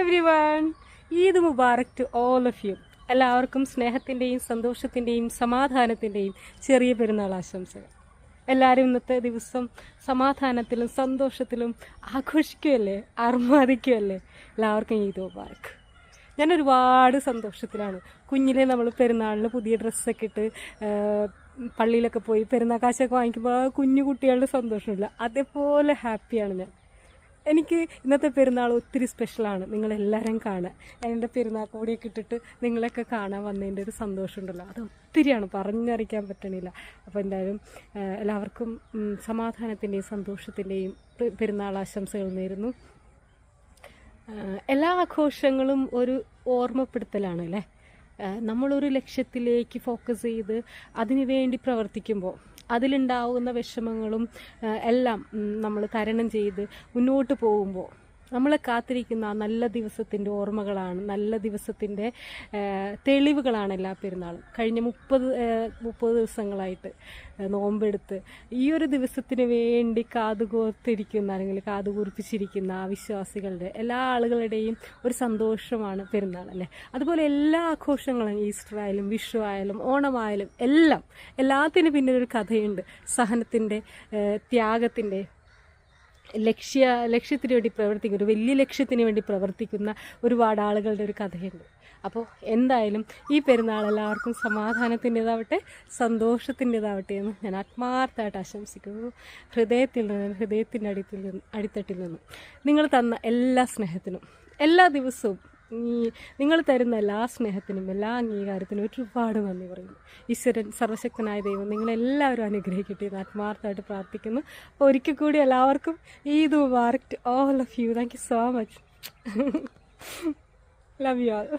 Everyone, Eid Mubarak to all of you. എല്ലാവർക്കും സ്നേഹത്തിൻ്റെയും സന്തോഷത്തിൻ്റെയും സമാധാനത്തിൻ്റെയും ചെറിയ പെരുന്നാൾ ആശംസകൾ. എല്ലാവരും ഇന്നത്തെ ദിവസം സമാധാനത്തിലും സന്തോഷത്തിലും ആഘോഷിക്കുമല്ലേ, ആർമാദിക്കുമല്ലേ. എല്ലാവർക്കും ഈദ് മുബാറക്. ഞാൻ ഒരുപാട് സന്തോഷത്തിലാണ്. കുഞ്ഞിലെ നമ്മൾ പെരുന്നാളിന് പുതിയ ഡ്രസ്സൊക്കെ ഇട്ട് പള്ളിയിലൊക്കെ പോയി പെരുന്നാൾ കാശൊക്കെ വാങ്ങിക്കുമ്പോൾ കുഞ്ഞു കുട്ടികളുടെ സന്തോഷമില്ല, അതേപോലെ ഹാപ്പിയാണ് ഞാൻ. എനിക്ക് ഇന്നത്തെ പെരുന്നാൾ ഒത്തിരി സ്പെഷ്യലാണ്. നിങ്ങളെല്ലാവരും കാണാൻ, എൻ്റെ പെരുന്നാൾ കോടിയൊക്കെ ഇട്ടിട്ട് നിങ്ങളെയൊക്കെ കാണാൻ വന്നതിൻ്റെ ഒരു സന്തോഷമുണ്ടല്ലോ, അത് ഒത്തിരിയാണ്, പറഞ്ഞറിയിക്കാൻ പറ്റണില്ല. അപ്പോൾ എന്തായാലും എല്ലാവർക്കും സമാധാനത്തിൻ്റെയും സന്തോഷത്തിൻ്റെയും പെരുന്നാൾ ആശംസകൾ നേരുന്നു. എല്ലാ ആഘോഷങ്ങളും ഒരു ഓർമ്മപ്പെടുത്തലാണ് അല്ലേ. നമ്മളൊരു ലക്ഷ്യത്തിലേക്ക് ഫോക്കസ് ചെയ്ത് അതിനു വേണ്ടി പ്രവർത്തിക്കുമ്പോൾ അതിലുണ്ടാവുന്ന വിഷമങ്ങളും എല്ലാം നമ്മൾ തരണം ചെയ്ത് മുന്നോട്ട് പോകുമ്പോൾ നമ്മളെ കാത്തിരിക്കുന്ന ആ നല്ല ദിവസത്തിൻ്റെ ഓർമ്മകളാണ്, നല്ല ദിവസത്തിൻ്റെ തെളിവുകളാണ് എല്ലാ പെരുന്നാളും. കഴിഞ്ഞ 30 ദിവസങ്ങളായിട്ട് നോമ്പെടുത്ത് ഈ ഒരു ദിവസത്തിന് വേണ്ടി കാതുകോർത്തിരിക്കുന്ന അല്ലെങ്കിൽ കാതുകൂർപ്പിച്ചിരിക്കുന്ന ആ വിശ്വാസികളുടെ എല്ലാ ആളുകളുടെയും ഒരു സന്തോഷമാണ് പെരുന്നാൾ അല്ലേ. അതുപോലെ എല്ലാ ആഘോഷങ്ങളും, ഈസ്റ്റർ ആയാലും വിഷു ആയാലും ഓണമായാലും എല്ലാത്തിനും പിന്നെ ഒരു കഥയുണ്ട്. സഹനത്തിൻ്റെ, ത്യാഗത്തിൻ്റെ, ലക്ഷ്യത്തിന് വേണ്ടി പ്രവർത്തിക്കുന്ന, ഒരു വലിയ ലക്ഷ്യത്തിന് വേണ്ടി പ്രവർത്തിക്കുന്ന ഒരുപാട് ആളുകളുടെ ഒരു കഥയുണ്ട്. അപ്പോൾ എന്തായാലും ഈ പെരുന്നാൾ എല്ലാവർക്കും സമാധാനത്തിൻ്റെതാവട്ടെ, സന്തോഷത്തിൻ്റെതാവട്ടെ എന്ന് ഞാൻ ആത്മാർത്ഥമായിട്ട് ആശംസിക്കുന്നു. ഹൃദയത്തിൻ്റെ അടിത്തട്ടിൽ നിന്നും നിങ്ങൾ തന്ന എല്ലാ സ്നേഹത്തിനും, എല്ലാ ദിവസവും നിങ്ങൾ തരുന്ന എല്ലാ സ്നേഹത്തിനും, എല്ലാ അംഗീകാരത്തിനും ഒരുപാട് നന്ദി പറയുന്നു. ഈശ്വരൻ സർവശക്തനായ ദൈവം നിങ്ങളെല്ലാവരും അനുഗ്രഹിക്കട്ടെ എന്ന് ആത്മാർത്ഥമായിട്ട് പ്രാർത്ഥിക്കുന്നു. അപ്പോൾ ഒരിക്കൽ കൂടി എല്ലാവർക്കും Eid Mubarak to all of you. Thank you so much. Love you all.